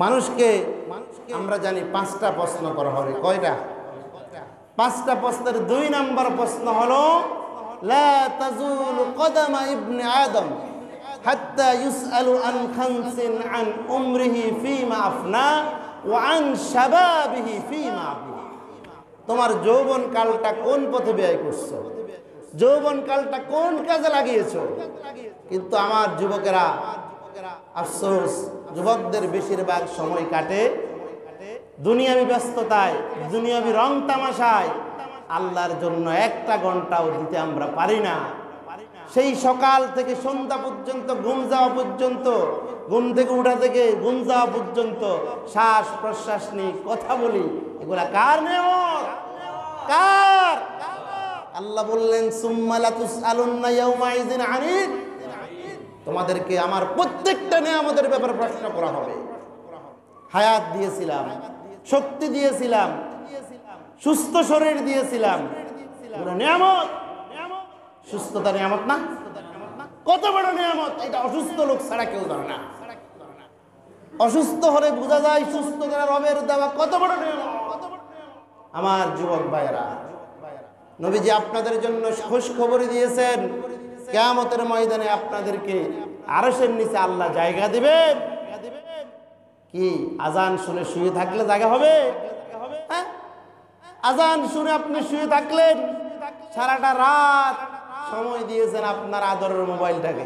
মানুষকে আমরা জানি 5টা প্রশ্ন করা হবে। কয়টা? 5টা প্রশ্নের 2 নম্বর প্রশ্ন হলো লা তাজুলু কদামা ইবনে আদম হাত্তা ইউসআলু আন খামসিন আন উমরিহি ফীমা আফনা ওয়া আন শাবাবিহি ফীমা আবলা। তোমার যৌবন কালটা কোন পথে ব্যয় করছো, যৌবন কালটা কোন কাজে লাগিয়েছো। কিন্তু আমার যুবকেরা, আফসোস, যুবকদের বেশিরভাগ সময় কাটে দুনিয়াবি ব্যস্ততায়, দুনিয়াবি রং তামাশায়। আল্লাহর জন্য 1টা ঘন্টাও দিতে আমরা পারি না। সেই সকাল থেকে সন্ধ্যা পর্যন্ত, ঘুম যাওয়া পর্যন্ত, ঘুম থেকে উঠা থেকে ঘুম যাওয়া পর্যন্ত শ্বাস প্রশ্বাস নিয়ে কথা বলি, এগুলা কার নেয়ামত? কার? আল্লাহ বললেন সুম্মা লাতুসআলুন্না ইয়াওমাইযিন আনিন, তোমাদেরকে আমার প্রত্যেকটা নেয়ামতের ব্যাপারে প্রশ্ন করা হবে। হায়াত দিয়েছিলাম, শক্তি দিয়েছিলাম, সুস্থ শরীর দিয়েছিলাম, পুরো নিয়ামত। সুস্থতা নিয়ামত না? কত বড় নিয়ামত! এটা অসুস্থ লোক ছাড়া কেউ জানে না। অসুস্থ হলে বোঝা যায় সুস্থতা রবের দেওয়া কত বড় নিয়ামত। আমার যুবক ভাইয়েরা, নবীজি আপনাদের জন্য খুশ খবরই দিয়েছেন, কিয়ামতের ময়দানে আপনাদেরকে আরশের নিচে আল্লাহ জায়গা দিবেন। কি আজান শুনে শুয়ে থাকলে জায়গা হবে? হ্যাঁ, আজান শুনে আপনি শুয়ে থাকলেন, সারাটা রাত সময় দিয়েছেন আপনার আদরের মোবাইলটাকে।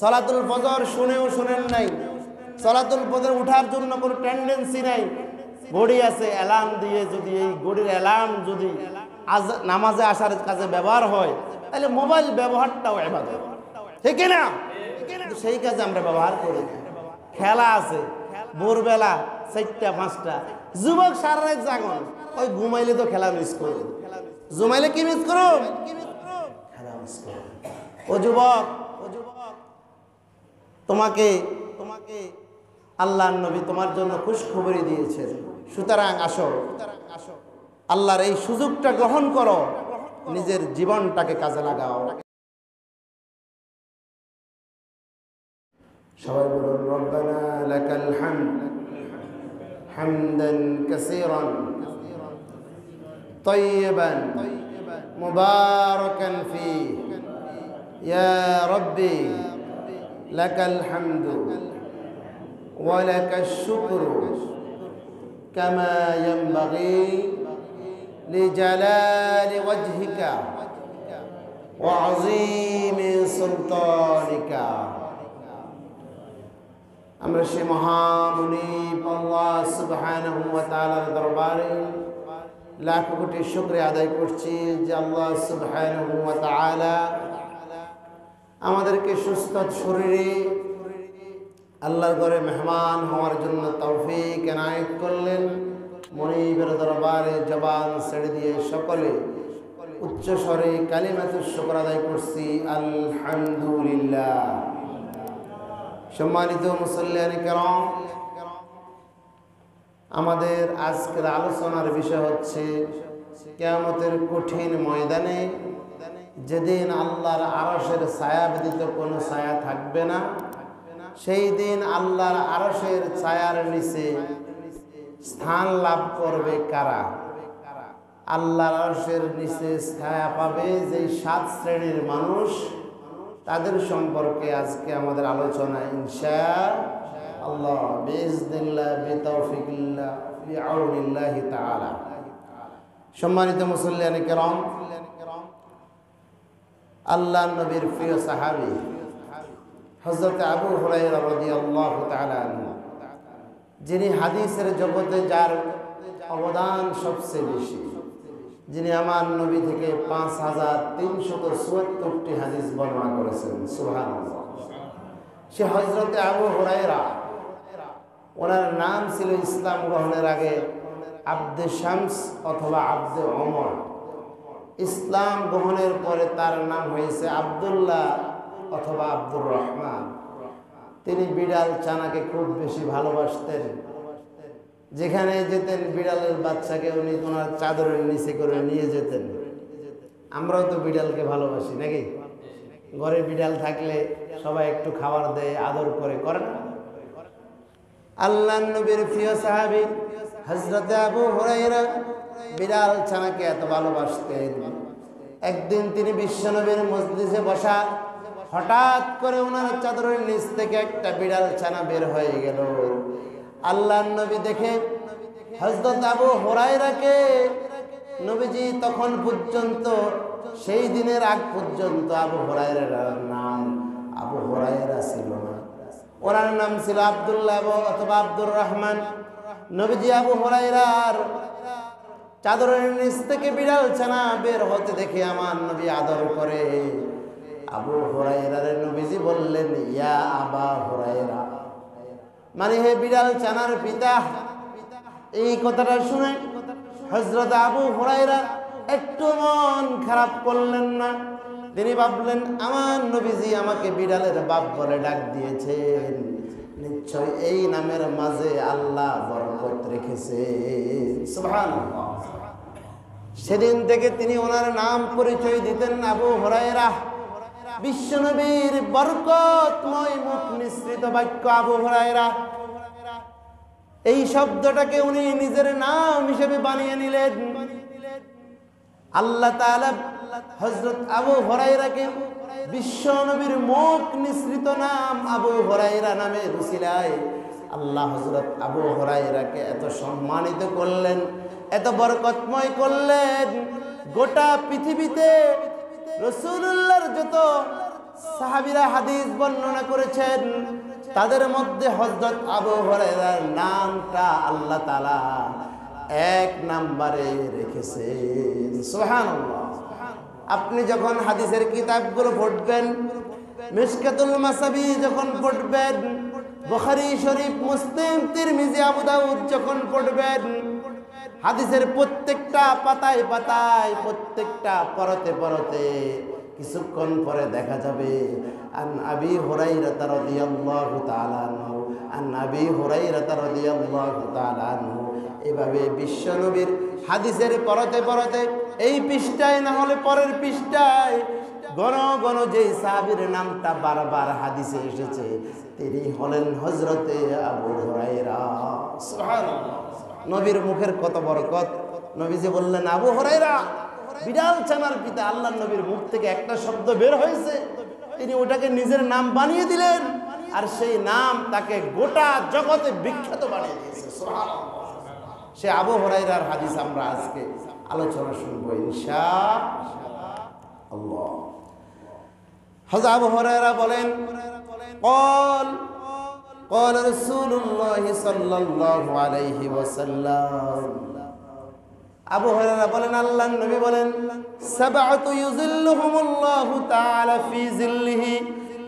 সালাতুল ফজর শুনেও শুনেন নাই, সালাতুল ফজর উঠার জন্য কোনো টেন্ডেন্সি নাই। ঘড়ি আছে, অ্যালার্ম দিয়ে যদি এই ঘড়ির অ্যালার্ম যদি নামাজে আসার কাজে ব্যবহার হয়, তাহলে মোবাইল ব্যবহারটাও ইবাদত, ঠিক না? সেই কাজে আমরা ব্যবহার করি না। খেলা আছে ভোরবেলা 4টা 5টা, যুবক সারা রাত জাগন, ওই ঘুমাইলে তো খেলা মিস করো। ঘুমাইলে কি মিস করো? খেলা মিস করো। ও যুবক, তোমাকে আল্লাহর নবী তোমার জন্য খুশখবরি দিয়েছেন। সুতরাং আসো, আল্লাহর এই সুযোগটা গ্রহণ করো, নিজের জীবনটাকে কাজে লাগাও। সবাই বলুন রব্বানা লাকাল হামদ হামদান কাসীরান তাইয়িবান মুবারাকান ফীহি ইয়া রাব্বি লাকাল হামদু ওয়া লাকাশ শুকরু কামা ইয়ানবাগি লিজালালি ওয়াজহিকা ওয়া আযীমি সুলতানিকা। আমরা সে মহামুনিব আল্লাহ সুবহানাহু ওয়া তাআলার দরবারে লাখ কোটি শুকরিয়া আদায় করছি যে আল্লাহ সুবহানাহু ওয়া তাআলা আমাদেরকে সুস্থ শরীরে আল্লাহর ঘরে মেহমান হওয়ার জন্য তৌফিক এনায়েত করলেন। মুনিবের দরবারে জবান ছেড়ে দিয়ে সকলে উচ্চ স্বরে কালিমাতুশ শুকর আদায় করছি, আলহামদুলিল্লাহ। সম্মানিত মুসল্লিয়ানে কেরাম, আমাদের আজকের আলোচনার বিষয় হচ্ছে কিয়ামতের কঠিন ময়দানে যেদিন আল্লাহর আরশের ছায়া ব্যতীত কোনো ছায়া থাকবে না, সেই দিন আল্লাহর আরশের ছায়ার নিচে স্থান লাভ করবে কারা? আল্লাহর আরশের নিচে ছায়া পাবে যে 7 শ্রেণীর মানুষ, তাদের সম্পর্কে আজকে আমাদের আলোচনা ইনশাআল্লাহ বিইজনিল্লাহ বিতাওফিকিল্লাহ বিআউনিল্লাহি তাআলা। সম্মানিত মুসল্লিয়ানে কেরাম, আল্লাহর নবীর প্রিয় সাহাবী হযরত আবু হুরায়রা রাদিয়াল্লাহু তাআলা আনহু, যিনি হাদিসের জগতে যার অবদান সবচেয়ে বেশি, যিনি আমার নবী থেকে 5374টি হাদিস বর্ণনা করেছেন, সুবহানাল্লাহ। সে হযরতে আবু হুরায়রা, ওনার নাম ছিল ইসলাম গ্রহণের আগে আব্দে শামস অথবা আব্দে ওমর। ইসলাম গ্রহণের পরে তার নাম হয়েছে আব্দুল্লাহ অথবা আব্দুর রহমান। তিনি বিড়াল চানাকে খুব বেশি ভালোবাসতেন। যেখানে যেতেন বিড়ালের বাচ্চাকে উনি ওনার চাদরের নিচে করে নিয়ে যেতেন। আমরাও তো বিড়ালকে ভালোবাসি নাকি? ঘরে বিড়াল থাকলে সবাই একটু খাবার দেয়, আদর করে, করে না? আল্লাহর নবীর প্রিয় সাহাবী হযরত আবু হুরায়রা বিড়াল ছানাকে এত ভালোবাসতেন। একদিন তিনি বিশ্বনবীর মজলিসে বসা, হঠাৎ করে ওনার চাদরের নিচ থেকে একটা বিড়াল ছানা বের হয়ে গেল। আল্লাহর নবী দেখে হযরত আবু হুরায়রাকে, নবীজি তখন পর্যন্ত, সেই দিনের আগ পর্যন্ত আবু হুরায়রার নাম আবু হুরায়রা ছিল না, ওনার নাম ছিল আব্দুল্লাহ অথবা আব্দুর রহমান। নবীজি আবু হুরায়রার চাদরের নিচ থেকে বিড়াল ছানা বের হতে দেখে আমার নবী আদর করে আবু হুরায়রার নবীজি বললেন, ইয়া আবা হুরায়রা, মানে হে বিড়াল ছানার পিতা। এই কথাটা শুনে হযরত আবু হুরায়রা একটু মন খারাপ করলেন না। তিনি ভাবলেন, আমার নবীজি আমাকে বিড়ালের বাপ বলে ডাক দিয়েছেন, নিশ্চয় এই নামের মাঝে আল্লাহ বরকত রেখেছে। সুবহানাল্লাহ। সেদিন থেকে তিনি ওনার নাম পরিচয় দিতেন আবু হুরায়রা। বিশ্বনবীর বরকতময় মুখ নিঃসৃত বাক্য আবু হুরায়রা, এই শব্দটাকে উনি নিজের নাম হিসেবে বানিয়ে নিলেন। আল্লাহ তাআলা হযরত আবু হুরায়রাকে বিশ্বনবীর মুখ নিঃসৃত নাম আবু হুরায়রা নামের উসিলায় আল্লাহ হযরত আবু হুরায়রাকে এত সম্মানিত করলেন, এত বরকতময় করলেন। গোটা পৃথিবীতে রাসূলুল্লাহর যত সাহাবীরা হাদিস বর্ণনা করেছেন, তাদের মধ্যে হযরত আবু হুরায়রার নামটা আল্লাহ তাআলা এক নম্বরে রেখেছেন। সুবহানাল্লাহ। আপনি যখন হাদিসের কিতাবগুলো পড়বেন, মিশকাতুল মাসাবি যখন পড়বেন, বুখারী শরীফ, মুসলিম, তিরমিজি, আবু দাউদ যখন পড়বেন, হাদিসের প্রত্যেকটা পাতায় পাতায়, প্রত্যেকটা পরতে পরতে কিছুক্ষণ পরে দেখা যাবে আন আবি হুরায়রা রাদিয়াল্লাহু তাআলা আনহু, আন আবি হুরায়রা রাদিয়াল্লাহু তাআলা আনহু। এভাবে বিশ্বনবীর হাদিসের পরতে পরতে এই পৃষ্ঠায় না হলে পরের পৃষ্ঠায় গণ গণ যেই সাহাবীর নামটা বারবার হাদিসে এসেছে, তিনি হলেন হযরতে আবু হুরায়রা। সুবহানাল্লাহ। নবীর মুখের কত বরকত। নবীজি বললেন, আবু হুরায়রা, বিড়াল ছানার পিতা। আল্লাহর নবীর মুখ থেকে একটা শব্দ বের হয়েছে, তিনি ওটাকে নিজের নাম বানিয়ে দিলেন, আর সেই নাম তাকে গোটা জগতে বিখ্যাত বানিয়ে দিয়েছে। সুবহানাল্লাহ। সে আবু হুরায়রার হাদিস আমরা আজকে আলোচনা শুনবো ইনশাআল্লাহ। হযরত আবু হুরায়রা বলেন, قال رسول الله صلى الله عليه وسلم, আবু হুরায়রা বলেন, আল্লাহর নবী বলেন, সাবআতু ইউযিল্লুহুমুল্লাহু তাআলা ফি যিল্লিহি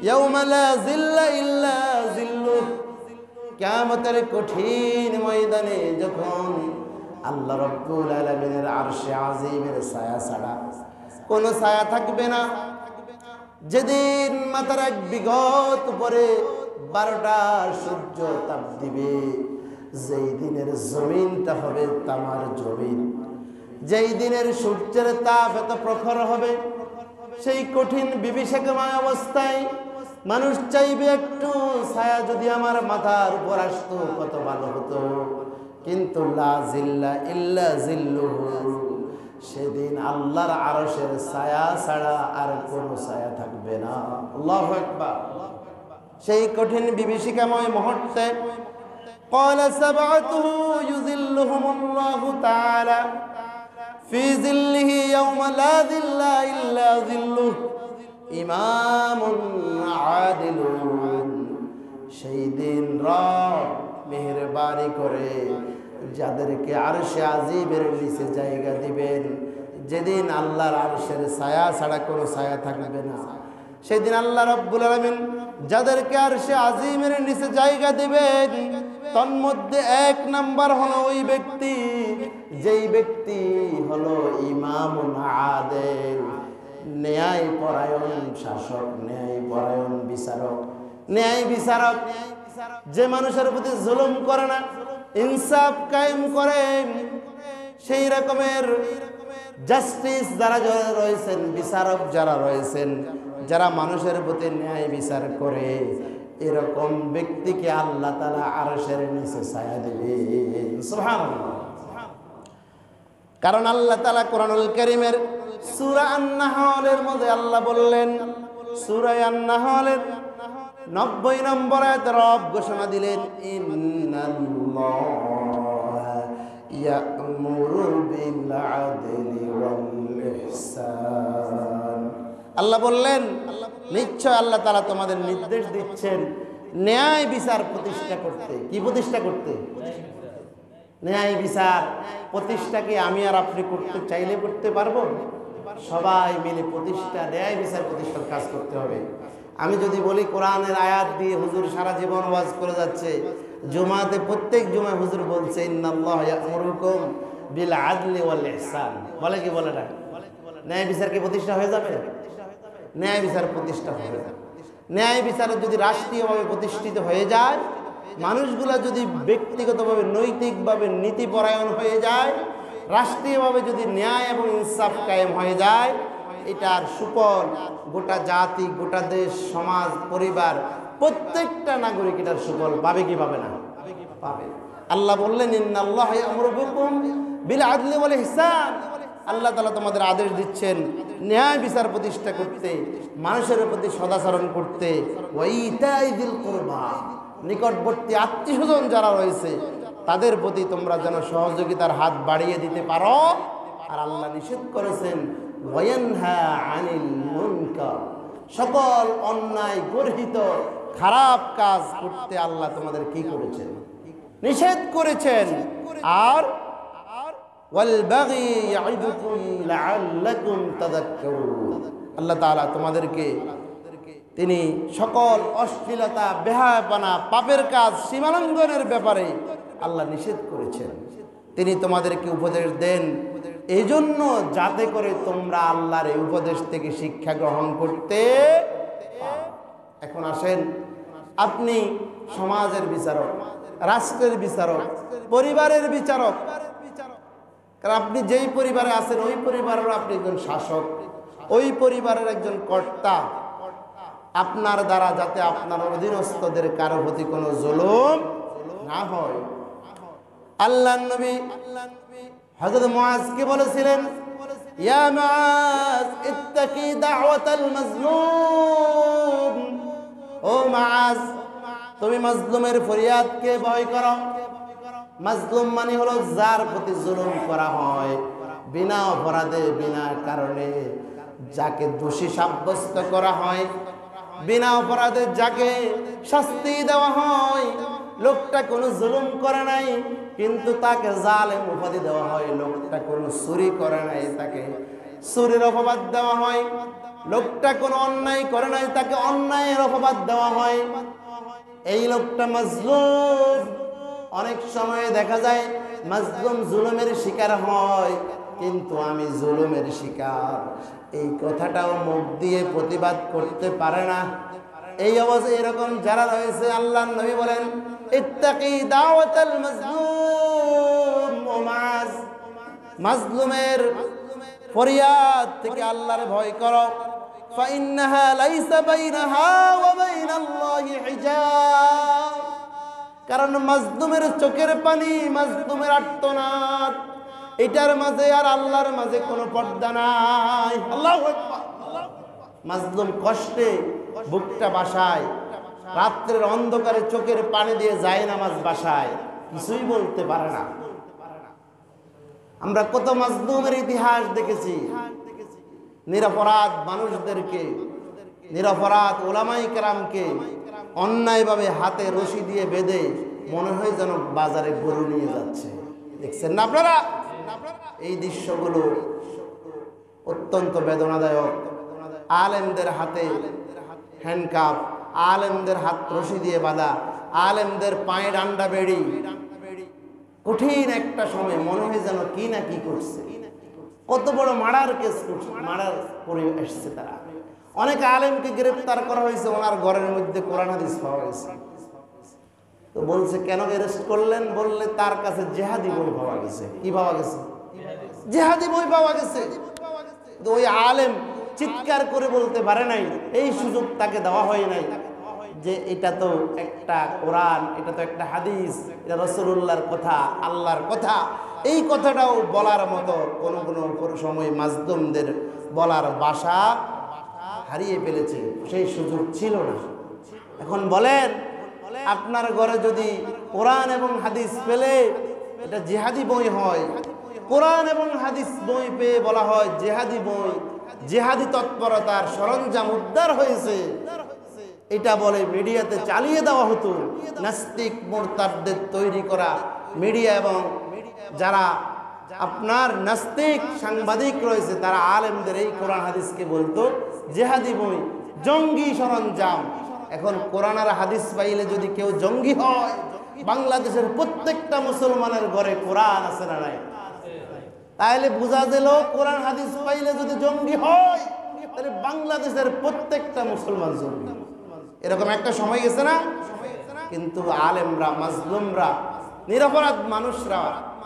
ইয়াওমা লা যিল্লা ইল্লা যিল্লুহু। কিয়ামতের কঠিন ময়দানে যখন আল্লাহ রাব্বুল আলামিনের আরশে আজিমের ছায়া ছাড়া কোনো ছায়া থাকবে না, যেদিন মাথার এক বিঘত উপরে 12টা সূর্য তাপ দিবে, যেই দিনের জমিনটা হবে তামার জমিন, যেই দিনের সূর্যের তাপ এত প্রখর হবে, সেই কঠিন বিভীষিকাময় অবস্থায় মানুষ চাইবে একটু ছায়া যদি আমার মাথার উপর আসতো কত ভালো হতো, কিন্তু লা জিল্লা ইল্লা জিল্লুহু, সেদিন আল্লাহর আরশের ছায়া ছাড়া আর কোনো ছায়া থাকবে না। আল্লাহু আকবার। সেই কঠিন বিভীষিকাময় মুহূর্তে قال سبعته يذلهم الله تعالى في ظله يوم لا ظل إلا ظله إمام عادل। সেই দিন রব মেহেরবানি করে যাদেরকে আরশে আজিমের নিচে জায়গা দিবেন, যেদিন আল্লাহর আরশের ছায়া ছাড়া কোনো ছায়া থাকবে না, সেদিন আল্লাহ রাব্বুল আলামিন যাদেরকে আরশে আজিমের নিচে জায়গা দিবেন, তন্মধ্যে এক নাম্বার হলো ওই ব্যক্তি, যেই ব্যক্তি হলো ইমামুন আদেল, ন্যায় পরায়ণ শাসক, ন্যায় পরায়ণ বিচারক, ন্যায় বিচারক, যে মানুষের প্রতি জুলুম করে না, ইনসাফ কায়েম করে। সেই রকমের জাস্টিস যারা রয়েছেন, বিচারক যারা রয়েছেন, যারা মানুষের প্রতি ন্যায় বিচার করে, এরকম ব্যক্তিকে আল্লাহ তাআলা আরশের নিচে ছায়া দিবেন। সুবহানাল্লাহ। কারণ আল্লাহ তাআলা কোরআনুল কারীমের সূরা আন-নাহলের মধ্যে আল্লাহ বললেন, সূরা আন-নাহলের 90 নম্বর আয়াতে রব ঘোষণা দিলেন, ইন্নাল্লাহা ইয়া'মুরু বিল আদলি ওয়াল ইহসান। আল্লাহ বললেন, নিশ্চয় আল্লাহ তাআলা তোমাদের নির্দেশ দিচ্ছেন ন্যায় বিচার প্রতিষ্ঠা করতে। কি প্রতিষ্ঠা করতে? ন্যায় বিচার প্রতিষ্ঠাকে আমি আর আপনি করতে চাইলে করতে পারবো? সবাই মিলে ন্যায় বিচার প্রতিষ্ঠার কাজ করতে হবে। আমি যদি বলি কোরআনের আয়াত দিয়ে হুজুর সারা জীবন ওয়াজ করে যাচ্ছে, জুমাতে প্রত্যেক জুমায় হুজুর বলছে ইন্নাল্লাহা ইয়া'মুরুকুম বিল আদলি ওয়াল ইহসান, বলে কি বলে না? ন্যায় বিচার কি প্রতিষ্ঠা হয়ে যাবে? ন্যায় বিচার প্রতিষ্ঠা হবে। ন্যায় বিচার যদি রাষ্ট্রীয়ভাবে প্রতিষ্ঠিত হয়ে যায়, মানুষগুলা যদি ব্যক্তিগতভাবে নৈতিকভাবে নীতিপরায়ণ হয়ে যায়, রাষ্ট্রীয়ভাবে যদি ন্যায় এবং ইনসাফ কায়েম হয়ে যায়, এটার সুফল গোটা জাতি, গোটা দেশ, সমাজ, পরিবার, প্রত্যেকটা নাগরিক এটার সুফল পাবে কি পাবে না? পাবে। আল্লাহ বললেন ইন্নাল্লাহা ইয়া'মুরুকুম বিল আদলি ওয়াল ইহসান। আল্লাহ তাআলা তোমাদের আদেশ দিচ্ছেন ন্যায় বিচার প্রতিষ্ঠা করতে, মানুষের প্রতি সদাচরণ করতে, ওয়া ইতাই যিল কুরবা, নিকটবর্তী আত্মীয়স্বজন যারা রয়েছে তাদের প্রতি তোমরা যেন সহযোগিতার হাত বাড়িয়ে দিতে পারো। আর আল্লাহ নিষেধ করেছেন ওয়ায়ানহা আনিল মুনকার, সকল অন্যায় গর্হিত খারাপ কাজ করতে আল্লাহ তোমাদের কি করেছেন? নিষেধ করেছেন। আর ওয়াল বাগি ইয়াইদুকুম লাআল্লাকুম তাযাক্কারুন, আল্লাহ তাআলা তোমাদেরকে তিনি সকল অশ্লীলতা, বেহায়াপনা, পাপের কাজ, সীমালঙ্ঘনের ব্যাপারে আল্লাহ নিষেধ করেছেন। তিনি তোমাদেরকে উপদেশ দেন এই জন্য যাতে করে তোমরা আল্লাহর এই উপদেশ থেকে শিক্ষা গ্রহণ করতে পারো। এখন আসেন, আপনি সমাজের বিচারক, রাষ্ট্রের বিচারক, পরিবারের বিচারক। কারণ আপনি যেই পরিবারে আছেন ওই পরিবারের আপনি একজন শাসক, ওই পরিবারের একজন কর্তা। আপনার দ্বারা যাতে আপনার অধীনস্থদের কারো প্রতি কোনো জুলুম না হয়। আল্লাহর নবী হযরত মুআজকে বলেছিলেন, ইয়া মুআজ ইত্তাকি দাওয়াতাল মাজলুম, ও মুআজ তুমি মাজলুমের ফরিয়াদকে ভয় করো। মাজলুম মানে হলো যার প্রতি জুলুম করা হয়, বিনা অপরাধে, বিনা কারণে যাকে দোষী সাব্যস্ত করা হয়, বিনা অপরাধে যাকে শাস্তি দেওয়া হয়। লোকটা কোনো জুলুম করে নাই কিন্তু তাকে জালেম উপাধি দেওয়া হয়। লোকটা কোনো চুরি করে নাই, তাকে চুরির অপবাদ দেওয়া হয়। লোকটা কোনো অন্যায় করে নাই, তাকে অন্যায়ের অপবাদ দেওয়া হয়। এই লোকটা মাজলুম। অনেক সময় দেখা যায় মাজলুম জুলুমের শিকার হয়, কিন্তু আমি জুলুমের শিকার, এই কথাটাও মুখ দিয়ে প্রতিবাদ করতে পারে না। এই অবস্থায় এরকম যারা রয়েছে, আল্লাহর নবী বলেন ইত্তাকি দাওয়াতাল মাজলুম, ও মুআজ মাজলুমের ফরিয়াদ থেকে আল্লাহর ভয় করো। ফাইন্নাহা লাইসা বাইনাহা ওয়া বাইনাল্লাহি হিজাব, কারণ মাজলুমের চোখের পানি, মাজলুমের আর্তনাদ, এটার মাঝে আর আল্লাহর মাঝে কোনো পর্দা নাই। আল্লাহু আকবার। মাজলুম কষ্টে বুকটা বাসায়, রাত্রের অন্ধকারে চোখের পানি দিয়ে যায় নামাজ বাসায়, কিছুই বলতে পারে না। আমরা কত মাজলুমের ইতিহাস দেখেছি। নিরপরাধ মানুষদেরকে, নিরপরাধ ওলামায়ে কেরামকে অন্যায়ভাবে হাতে রশি দিয়ে বেঁধে মনে হয় যেন বাজারে গরু নিয়ে যাচ্ছে। দেখছেন না আপনারা? এই দৃশ্যগুলো অত্যন্ত বেদনাদায়ক। আলেমদের হাতে হ্যান্ডকাপ, আলেমদের হাত রশি দিয়ে বাঁধা, আলেমদের পায়ে ডান্ডা বেড়ি, কঠিন একটা সময় মনে হয় যেন কি না কি করছে। কত বড় মার্ডার কেস করছে, মার্ডার করে এসছে তারা। অনেক আলেমকে গ্রেফতার করা হয়েছে, ওনার ঘরের মধ্যে কোরআন হাদিস পাওয়া গেছে। তো বলছে কেন অ্যারেস্ট করলেন? বললে তার কাছে জেহাদি বই পাওয়া গেছে। কি পাওয়া গেছে? জেহাদি বই পাওয়া গেছে। তো ওই আলেম চিৎকার করে বলতে পারে নাই, এই সুযোগ তাকে দেওয়া হয় নাই। যে এটা তো একটা কোরআন, এটা তো একটা হাদিস, এটা রাসূলুল্লাহর কথা, আল্লাহর কথা, এই কথাটাও বলার মতো কোনো কোনো সময় মাজলুমদের বলার ভাষা হারিয়ে ফেলেছে, সেই সুযোগ ছিল না। এখন বলেন, আপনার ঘরে যদি কোরআন এবং হাদিস পেলে এটা জিহাদি বই হয়, কোরআন এবং হাদিস বই পেয়ে বলা হয় জিহাদি বই, জিহাদি তৎপরতার সরঞ্জাম উদ্ধার হয়েছে, এটা বলে মিডিয়াতে চালিয়ে দেওয়া হতো। নাস্তিক মুরতাদদের তৈরি করা মিডিয়া এবং যারা আপনার নাস্তিক সাংবাদিক রয়েছে তারা আলেমদের এই কোরআন হাদিসকে বলতো জিহাদি বই, জঙ্গি সরঞ্জাম। এখন কোরআন আর হাদিস পাইলে যদি কেউ জঙ্গি হয়, বাংলাদেশের প্রত্যেকটা মুসলমানের ঘরে কোরআন আছে না নাই? তাহলে বোঝা গেল কোরআন হাদিস পাইলে যদি জঙ্গি হয় তাহলে বাংলাদেশের প্রত্যেকটা মুসলমান জঙ্গি। এরকম একটা সময় গেছে না? কিন্তু আলেমরা, মাজলুমরা, নিরপরাধ মানুষরা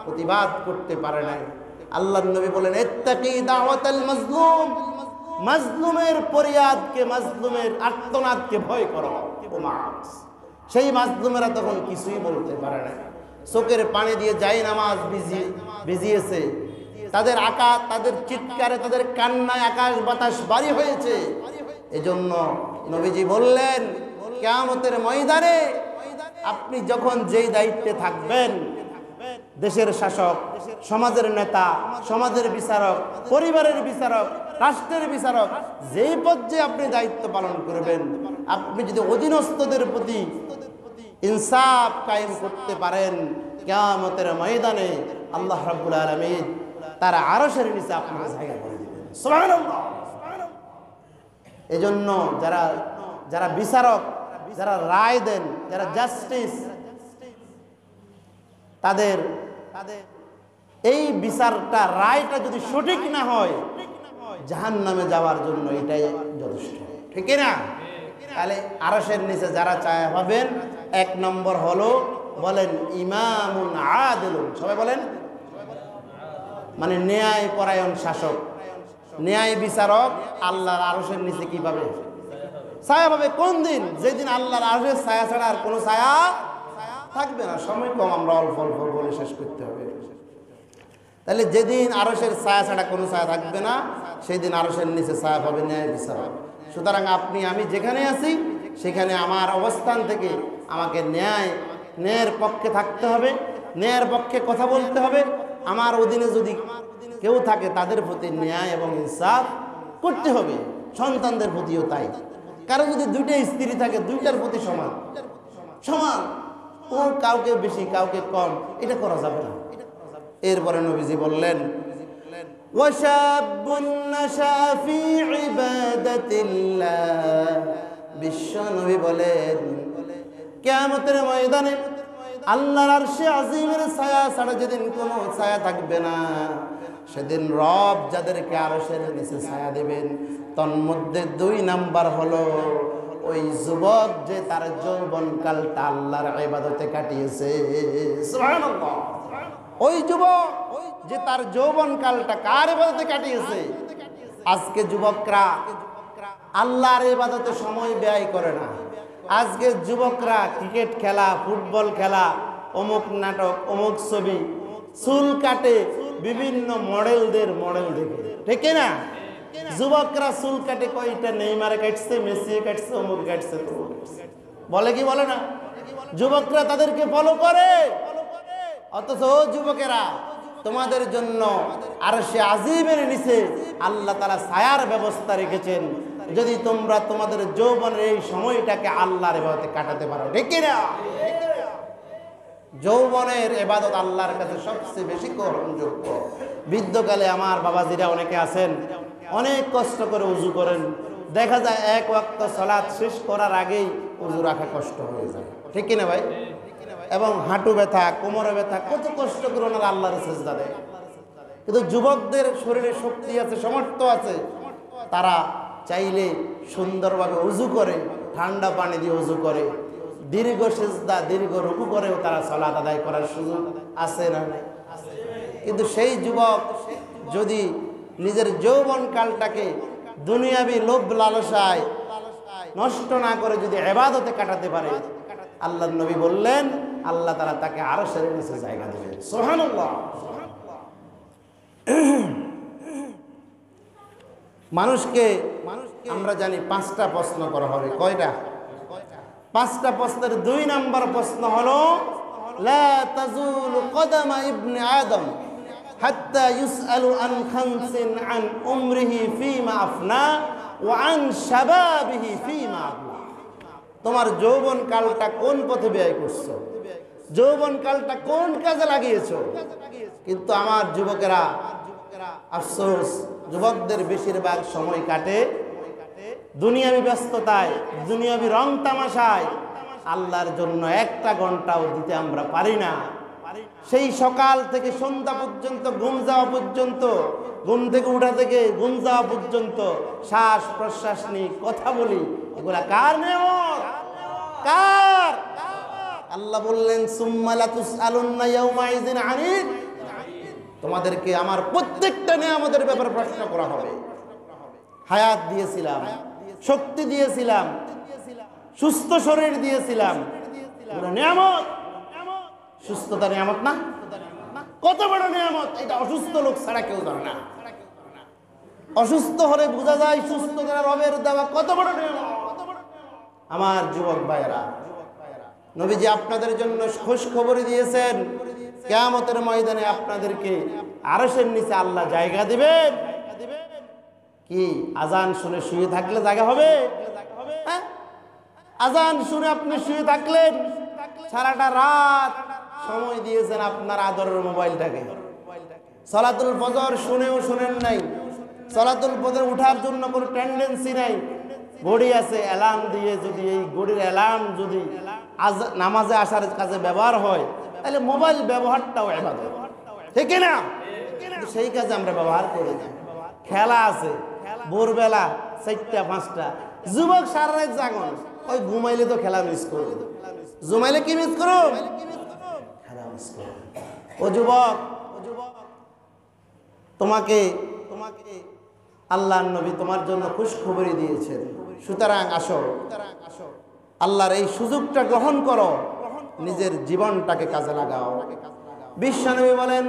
প্রতিবাদ করতে পারে নাই। আল্লাহর নবী বলেন, ইত্তাকি দাওয়াতাল মাজলুম, মাজলুমের ফরিয়াদকে, মাজলুমের আর্তনাদকে ভয় করো। সেই মাজলুমেরা তখন কিছুই বলতে পারে না, চোখের পানি দিয়ে যাই নামাজ ভিজিয়েছে, তাদের তাদের চিৎকারে, তাদের কান্নায় আকাশ বাতাস ভারী হয়েছে। এজন্য নবীজি বললেন, কিয়ামতের ময়দানে আপনি যখন যেই দায়িত্বে থাকবেন, দেশের শাসক, সমাজের নেতা, সমাজের বিচারক, পরিবারের বিচারক, রাষ্ট্রের বিচারক, যেই পর্যায়ে আপনি দায়িত্ব পালন করবেন, আপনি যদি অধীনস্থদের প্রতি ইনসাফ কায়েম করতে পারেন, কিয়ামতের ময়দানে আল্লাহ রাব্বুল আলামিন তার আরশের নিচে আপনাকে জায়গা করে দিবেন। সুবহানাল্লাহ। এজন্য যারা যারা বিচারক, যারা রায় দেন, যারা জাস্টিস, তাদের এই বিচারটা, রায়টা যদি সঠিক না হয়, জাহান্নামে যাওয়ার জন্য এটাই যথেষ্ট, ঠিক না? তাহলে আরশের নিচে যারা ছায়া পাবেন, এক নম্বর হলো, বলেন ইমামুন আদিলুন, সবাই বলেন, মানে ন্যায় পরায়ণ শাসক, ন্যায় বিচারক আল্লাহর আরশের নিচে কি পাবে? ছায়া পাবে। কোন দিন? যেদিন আল্লাহর আরশের ছায়া ছাড়া আর কোনো ছায়া থাকবে না। সময় কম, আমরা অল্প অল্প বলে শেষ করতে হবে। তাহলে যেদিন আরশের ছায়া ছাড়া কোনো ছায়া থাকবে না, সেই দিন আরশের নিচে ছায়া পাবে ন্যায় বিচারক। সুতরাং আপনি আমি যেখানে আছি সেখানে আমার অবস্থান থেকে আমাকে ন্যায়ের পক্ষে থাকতে হবে, ন্যায়ের পক্ষে কথা বলতে হবে। আমার অধীনে যদি কেউ থাকে তাদের প্রতি ন্যায় এবং ইনসাফ করতে হবে, সন্তানদের প্রতিও তাই। কারো যদি দুইটা স্ত্রী থাকে, দুইটার প্রতি সমান সমান, ও কাউকে বেশি কাউকে কম, এটা করা যাবে না। এরপরে নবীজি বললেন, ওয়াশাবুন নাশা ফি ইবাদাতিল্লাহ, বিশ্ব নবী বলেন, কিয়ামতের ময়দানে আল্লাহর আরশে আজিমের ছায়া ছাড়া যেদিন কোনো ছায়া থাকবে না, সেদিন রব যাদেরকে আরশের নিচে ছায়া দেবেন, তন্মধ্যে 2 নাম্বার হলো ওই যুবক যে তার যৌবনকালটা আল্লাহর ইবাদতে কাটিয়েছে। সুবহানাল্লাহ। ওই যুবক যে তার যৌবনকালটা কার ইবাদতে কাটিয়েছে? আজকে যুবকরা আল্লাহর ইবাদতে সময় ব্যয় করে না। আজকে যুবকরা ক্রিকেট খেলা, ফুটবল খেলা, অমুক নাটক, অমুক ছবি, চুল কাটে বিভিন্ন মডেল দেখে, ঠিক না? যুবকরা চুল কাটে, কয়টা নেইমারে কাটছে, মেসি কাটছে, অমুক কাটছে, বলে কি বলে না? যুবকরা তাদেরকে ফলো করে। অথচ যুবকেরা, তোমাদের জন্য আরশে আজিমের নিচে আল্লাহ তাআলা ছায়ার ব্যবস্থা রেখেছেন, যদি তোমরা তোমাদের যৌবনের এই সময়টাকে আল্লাহর ইবাদতে কাটাতে পারো, ঠিক না? যৌবনের ইবাদত আল্লাহর কাছে সবচেয়ে বেশি গ্রহণযোগ্য। বৃদ্ধকালে আমার বাবাজিরা অনেকে আছেন, অনেক কষ্ট করে উজু করেন, দেখা যায় এক ওয়াক্ত সালাত শেষ করার আগেই উজু রাখা কষ্ট হয়ে যায়, ঠিক কিনা ভাই? এবং হাঁটু ব্যথা, কোমরে ব্যথা, কত কষ্ট করে ওনারা আল্লাহর সিজদা দেয়। কিন্তু যুবকদের শরীরে শক্তি আছে, সামর্থ্য আছে, তারা চাইলে সুন্দরভাবে উজু করে, ঠান্ডা পানি দিয়ে উজু করে, দীর্ঘ সিজদা, দীর্ঘ রুকু করেও তারা সালাত আদায় করার সুযোগ আছে না? কিন্তু সেই যুবক যদি নিজের যৌবন কালটাকে দুনিয়াবি লোভ লালসায় নষ্ট না করে যদি ইবাদতে কাটাতে পারে, আল্লাহর নবী বললেন আল্লাহ তাআলা তাকে আরশের নিচে জায়গা দেবেন। সুবহানাল্লাহ। মানুষকে আমরা জানি 5টা প্রশ্ন করা হবে। কয়টা? 5টা প্রশ্নের 2 নম্বর প্রশ্ন হলো লা তাজুলু কদামা ইবনে আদম হাত্তা ইউসআলু আন খামসিন আন উমরিহি ফীমা আফনা ওয়া আন শাবাবিহি ফীমা আবলা। তোমার যৌবন কালটা কোন পথে ব্যয় করছো, যৌবন কালটা কোন কাজে লাগিয়েছো। কিন্তু আমার যুবকেরা, আফসোস, যুবকদের বেশিরভাগ সময় কাটে দুনিয়াবি ব্যস্ততায়, দুনিয়াবি রং তামাশায়। আল্লাহর জন্য 1টা ঘন্টাও দিতে আমরা পারি না। সেই সকাল থেকে সন্ধ্যা পর্যন্ত, ঘুম যাওয়া পর্যন্ত, ঘুম থেকে উঠা থেকে ঘুম যাওয়া পর্যন্ত শ্বাস প্রশ্বাস নিয়ে কথা বলি, এগুলা কার নিয়ামত? কার? আল্লাহ বললেন সুম্মা লাতুসআলুন্না ইয়াউমাইযিন আনিল। তোমাদেরকে আমার প্রত্যেকটা নিয়ামতের ব্যাপারে প্রশ্ন করা হবে। হায়াত দিয়েছিলাম, শক্তি দিয়েছিলাম, সুস্থ শরীর দিয়েছিলাম, নিয়ামত। সুস্থতা নিয়ামত না? কত বড় নিয়ামত! এটা অসুস্থ লোক ছাড়া কেউ জানে না। অসুস্থ হলে বোঝা যায় সুস্থতা রবের দেওয়া কত বড় নিয়ামত। আমার যুবক ভাইয়েরা, নবীজি আপনাদের জন্য খুশ খবরই দিয়েছেন, কিয়ামতের ময়দানে আপনাদেরকে আরশের নিচে আল্লাহ জায়গা দিবেন। কি আজান শুনে শুয়ে থাকলে জায়গা হবে? হ্যাঁ, আজান শুনে আপনি শুয়ে থাকলেন, সারাটা রাত সময় দিয়েছেন আপনার আদরের মোবাইলটাকে। সালাতুল ফজর শুনেও শুনেন নাই, সালাতুল ফজর উঠার জন্য কোনো টেন্ডেন্সি নাই, ঘড়ি আছে, অ্যালার্ম দিয়ে যদি এই ঘড়ির অ্যালার্ম যদি নামাজে আসার কাজে ব্যবহার হয়, তাহলে মোবাইল ব্যবহারটাও ইবাদত, ঠিক না? সেই কাজে আমরা ব্যবহার করি না। খেলা আছে ভোরবেলা 4টা 5টা, যুবক সারা রাত জাগন, ওই ঘুমাইলে তো খেলা মিস করো, ঘুমাইলে কি মিস করো? খেলা মিস করো। ও যুবক, তোমাকে আল্লাহর নবী তোমার জন্য খুশ খবরই দিয়েছেন। সুতরাং আসো, আল্লাহর এই সুযোগটা গ্রহণ করো, নিজের জীবনটাকে কাজে লাগাও। বিশ্বনবী বলেন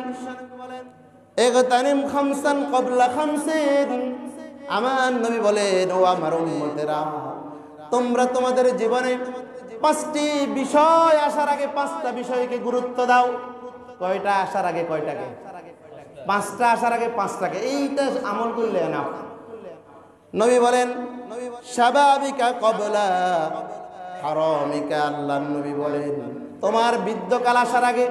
ইগতানিম খামসান ক্বাবলা খামসিন। আমার নবী বলেন, ও আমার উম্মতেরা, তোমরা তোমাদের জীবনে 5টি বিষয় আসার আগে 5টা বিষয়কে গুরুত্ব দাও। কয়টা আসার আগে কয়টাকে? 5টা আসার আগে 5টাকে। এইটা আমল করলে না। নবী বলেন শাবাবিকা ক্বাবলা হারামিকা। আল্লাহর নবী বলেন তোমার বৃদ্ধকাল আসার আগে,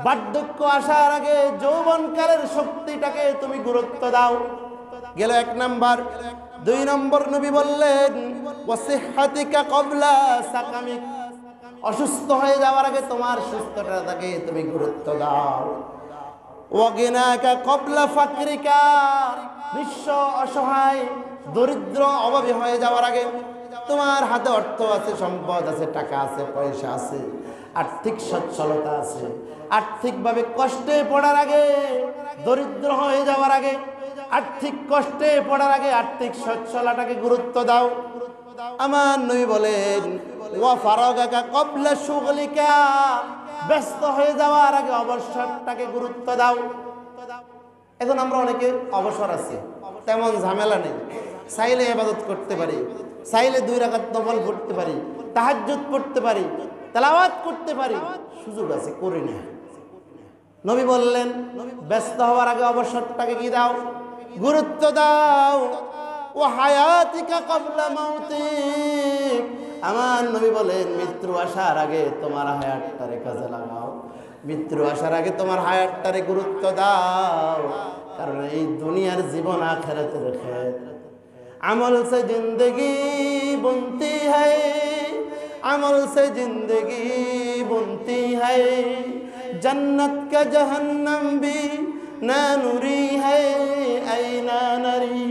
বার্ধক্য আসার আগে যৌবনকালের শক্তিটাকে তুমি গুরুত্ব দাও। গেল 1 নাম্বার। 2 নম্বর নবী বললেন ওয়াসিহহাতিকা ক্বাবলা সাকামিক। অসুস্থ হয়ে যাওয়ার আগে তোমার সুস্থতাটাকে তুমি গুরুত্ব দাও। ওয়াগিনাকা ক্বাবলা ফাকরিকা। বিশ্ব অসহায়, দরিদ্র, অভাবী হয়ে যাওয়ার আগে তোমার হাতে অর্থ আছে, সম্পদ আছে, টাকা আছে, পয়সা আছে, আর্থিক সচ্ছলতা আছে, আর্থিকভাবে কষ্টে পড়ার আগে, দরিদ্র হয়ে যাওয়ার আগে, আর্থিক কষ্টে পড়ার আগে আর্থিক সচ্ছলতাকে গুরুত্ব দাও। আমার নবী বলেন ওয়া ফারাগাকা ক্বাবলা শুগলিকা। ব্যস্ত হয়ে যাওয়ার আগে অবসরটাকে গুরুত্ব দাও। এখন আমরা অনেকে অবসর আছে, তেমন ঝামেলা নেই, চাইলে ইবাদত করতে পারি, চাইলে 2 রাকাত নফল পড়তে পারি, তাহাজ্জুদ পড়তে পারি, তেলাওয়াত করতে পারি, সুযোগ আছে, করি না। নবী বললেন ব্যস্ত হওয়ার আগে অবসরটাকে কি দাও? গুরুত্ব দাও। ও হায়াতিকা ক্বাবলা মাউতিক। আমার নবী বলেন মৃত্যু আসার আগে তোমার হায়াতটারে কাজে লাগাও, মৃত্যু আসার আগে তোমার হায়াতটারে গুরুত্ব দাও। কারণ এই দুনিয়ার জীবন আখিরাতের খেত। আমল সে জিন্দগি বুনতি হ্যায়, আমল সে জিন্দগি বুনতি হ্যায়, जन्नत का जहन्नम भी ना नुरी है आईना नारी।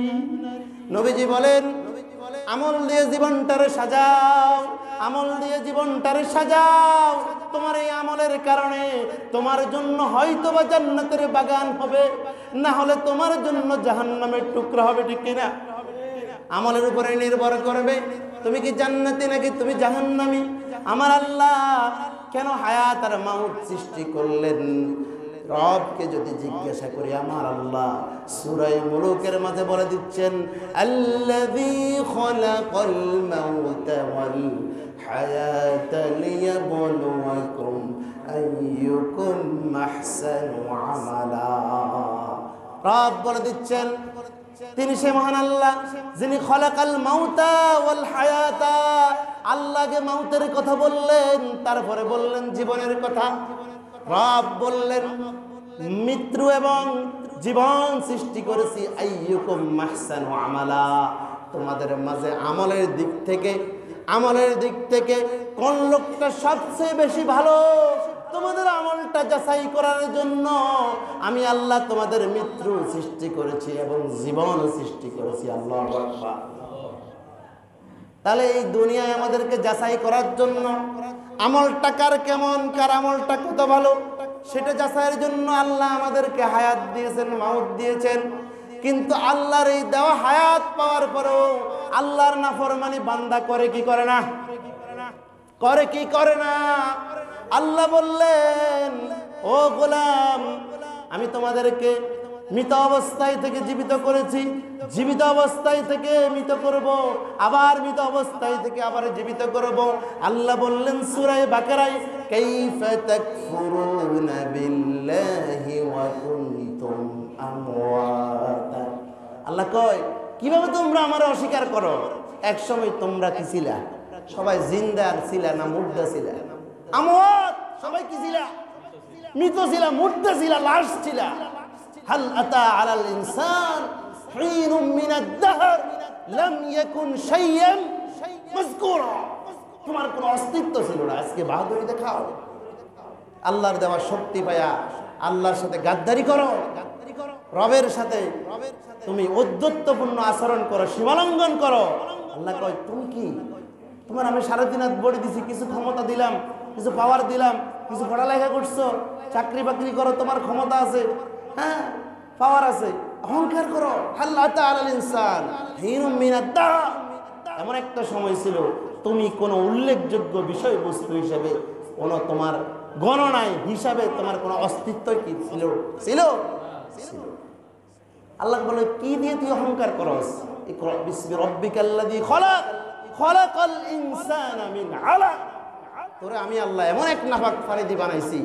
নবীজি বলেন আমল দিয়ে জীবনটারে সাজাও, আমল দিয়ে জীবনটারে সাজাও। তোমার এই আমলের কারণে তোমার জন্য হয়তোবা জান্নাতের বাগান হবে, না হলে তোমার জন্য জাহান্নামের টুকরা হবে, ঠিক কিনা? আমলের উপরে নির্ভর করবে তুমি কি জান্নাতি নাকি তুমি জাহান্নামী? আমার আল্লাহ কেন হায়াত আর মাউত সৃষ্টি করলেন? রবকে যদি জিজ্ঞাসা করি, আমার আল্লাহ সূরা মুলুকের মাঝে বলে দিচ্ছেন, আল্লাযী খালাকাল মাউতা ওয়াল হায়াতা লিয়াবলুয়াকুম আইয়ুকুম আহসানু আমালা। রব বলে দিচ্ছেন, তিনি সে মহান আল্লাহ যিনি খলাকাল মাউতা ওয়াল হায়াতা। আল্লাহকে মাউতের কথা বললেন, তারপরে বললেন জীবনের কথা। রব বললেন মৃত্যু এবং জীবন সৃষ্টি করেছি, আইয়ুকুম আহসানু আমালা। তোমাদের মাঝে আমলের দিক থেকে কোন লোকটা সবচেয়ে বেশি ভালো, তোমাদের আমলটা যাচাই করার জন্য আমি আল্লাহ তোমাদের মৃত্যু সৃষ্টি করেছি এবং জীবন সৃষ্টি করেছি। আল্লাহু আকবার। তাহলে এই দুনিয়ায় আমাদেরকে যাচাই করার জন্য আমলটা কার কেমন, কার আমলটা কত ভালো, সেটা যাচাইয়ের জন্য আল্লাহ আমাদেরকে হায়াত দিয়েছেন, মাউত দিয়েছেন। কিন্তু আল্লাহর এই দেওয়া হায়াত পাওয়ার পরেও আল্লাহর নাফরমানি বান্দা করে কি করে না? করে কি করে না? আল্লাহ বললেন, ও গোলাম, আমি তোমাদেরকে মৃত অবস্থায় থেকে জীবিত করেছি, জীবিত অবস্থায় থেকে মৃত করব, আবার মৃত অবস্থায় থেকে আবার জীবিত করব। আল্লাহ বললেন সূরা বাকারায়, কাইফা তাকফুরুনা বিল্লাহি ওয়া কুনতুম আমওয়াতা। আল্লাহ কয়, কিভাবে তোমরা আমার অস্বীকার করো? এক সময় তোমরা কি ছিলা? সবাই জিন্দার ছিলা না মুর্দা ছিলা? আমওয়াত, সবাই কি ছিলা? মৃত ছিলা, মুর্দা ছিলা, লাশ ছিলা। হাল আতা আলাল ইনসান হিনুম মিনাদ দাহর লাম ইয়াকুন শাইয়ান মাযকুরা। তোমার কোনো অস্তিত্ব ছিল না, আজকে বাহাদুরি দেখাও। আল্লাহর দেওয়া শক্তি পায়া আল্লাহর সাথে গাদ্দারি করো, রবের সাথে তুমি ঔদ্ধত্যপূর্ণ আচরণ করো, সীমালঙ্ঘন করো। আল্লাহ কয়, তুমি কি? তোমার আমি 3.5 হাত বড়ি দিছি, কিছু ক্ষমতা দিলাম, কিছু পাওয়ার দিলাম, কিছু পড়ালেখা করছো, চাকরি বাকরি করো, তোমার ক্ষমতা আছে, হ্যাঁ পাওয়ার আছে, অহংকার করো। হাল আতা আলাল ইনসান হিনুম মিনাদ দাহর। এমন একটা সময় ছিল তুমি কোনো উল্লেখযোগ্য বিষয়বস্তু হিসেবে, কোনো তোমার গণনায় হিসাবে তোমার কোনো অস্তিত্ব কি ছিল? ছিল। আল্লাহ বলে, কি দিয়ে তুই অহংকার করস? ইকরা বিসমি রাব্বিকাল্লাযী খালাক খালাকাল ইনসানা মিন আলাক। তোরে আমি আল্লাহ এমন এক নাপাক পানি দিয়ে বানাইছি,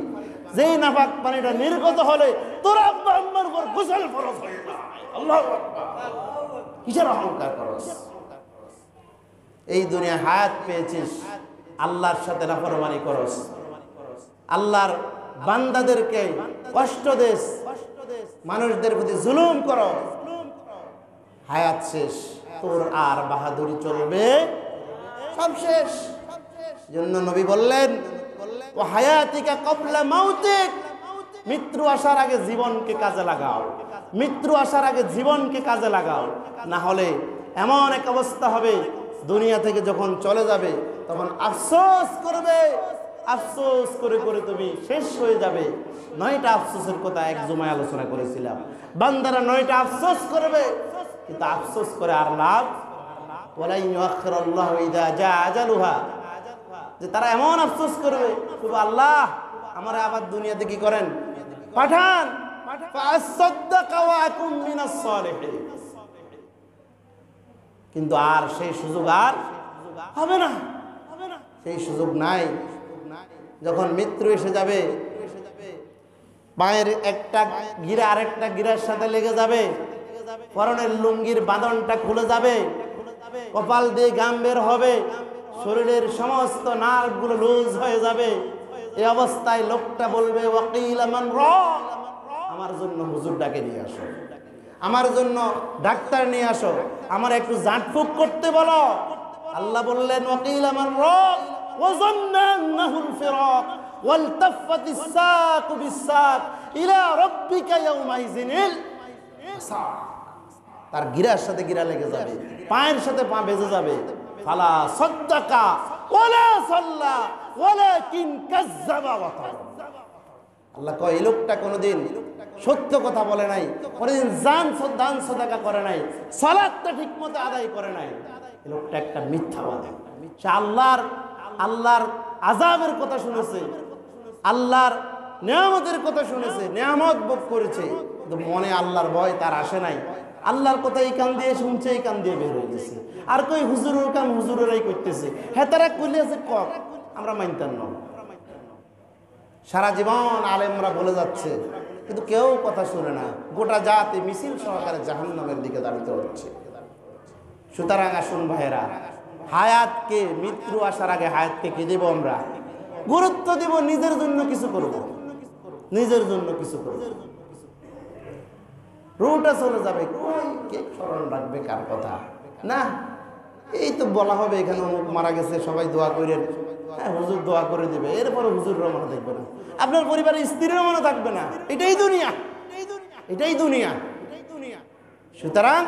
যেই নাপাক পানিটা নির্গত হলে তোর আব্বা আম্মার উপর গোসল ফরজ হয় না। আল্লাহু আকবার। কিসের অহংকার করস? এই দুনিয়া হায়াত পেয়েছিস, আল্লাহর সাথে নাফরমানি করস, আল্লাহর বান্দাদেরকে কষ্ট দেস, মানুষদের প্রতি জুলুম করো, হায়াত শেষ, তোর আর বাহাদুরি চলবে? সব শেষ। জন্য নবী বললেন, ও হায়াতিকা ক্বাবলা মাউতিক, মৃত্যু আসার আগে জীবনকে কাজে লাগাও, মৃত্যু আসার আগে জীবনকে কাজে লাগাও। না হলে এমন এক অবস্থা হবে, দুনিয়া থেকে যখন চলে যাবে তখন আফসোস করবে, আফসোস করে করে তুমি শেষ হয়ে যাবে। 9টা আফসোসের কথা এক জুমায় আলোচনা করেছিলাম। বান্দারা 9টা আফসোস করবে, কিন্তু আফসোস করে আর লাভ? ওয়ালা ইউআখিরুল্লাহু ইযা জা আজালুহা, যে তারা এমন আফসোস করবে, শুধু আল্লাহ আমারে আবার দুনিয়াতে কি করেন, পাঠান, ফাআসাদদাকা ওয়া আকুম মিনাস সালিহিন। কিন্তু আর সেই সুযোগ আর হবে না, সেই সুযোগ নাই। যখন মৃত্যু এসে যাবে, পায়ের একটা গিরা আরেকটা গিরার সাথে লেগে যাবে, পরনের লুঙ্গির বাঁধনটা খুলে যাবে, কপাল দিয়ে ঘাম বের হবে, শরীরের সমস্ত নার্ভগুলো লুজ হয়ে যাবে। এই অবস্থায় লোকটা বলবে, ওয়াকিল মান রাক, আমার জন্য হুজুর ডাকে নিয়ে আসো, আমার জন্য ডাক্তার নিয়ে আসো, আমার একটু জাঁটফুক করতে বলো। আল্লাহ বললেন, ওয়াকিল মান রাক ওয়াযান্না আন্নাহুল ফিরাক ওয়ালতাফাতিস সাকু বিসাক ইলা রাব্বিকা ইয়াউমাইযিনিল মাসাক। তার গিরার সাথে গিরা লেগে যাবে, পায়ের সাথে পা বেজে যাবে। ফালা সাদ্দাকা ওয়ালা সাল্লা ওয়ালাকিন কাযযাবা ওয়া তাওয়াল্লা। আল্লাহ কয়, এই লোকটা কোনোদিন সত্য কথা বলে নাই, কোনোদিন দান সাদাকা করে নাই, সালাতটা ঠিকমতো আদায় করে নাই, এই লোকটা একটা মিথ্যাবাদী। সে আল্লাহর আযাবের কথা শুনেছে, আল্লাহর নিয়ামতের কথা শুনেছে, নিয়ামত ভোগ করেছে, কিন্তু মনে আল্লাহর ভয় তার আসে নাই। আল্লাহর কথা এই কান দিয়ে শুনছে, এই কান দিয়ে বের হয়ে গেছে। আর কই হুজুরের কাম হুজুরেরাই করতেছে, হ্যাঁ তারা কইলে আছে কম, আমরা মানতাম না। সারা জীবন আলেমরা বলে যাচ্ছে, কিন্তু কেউ কথা শুনে না। গোটা জাতি মিছিল সহকারে জাহান্নামের দিকে ধাবিত হচ্ছে। সুতরাং আসুন ভাইয়েরা, হায়াতকে, মৃত্যু আসার আগে হায়াতকে কি দেব? আমরা গুরুত্ব দেব, নিজের জন্য কিছু করব, নিজের জন্য কিছু করব। রুটা চলে যাবে, কই কে স্মরণ রাখবে কার কথা? না, এই তো বলা হবে এখানে অমুক মারা গেছে, সবাই দোয়া করেন, হ্যাঁ হুজুর দোয়া করে দিবে, এরপরে হুজুররা মনে দেখবে না, আপনার পরিবারের স্ত্রীরও মনে থাকবে না। এটাই দুনিয়া, এটাই দুনিয়া। সুতরাং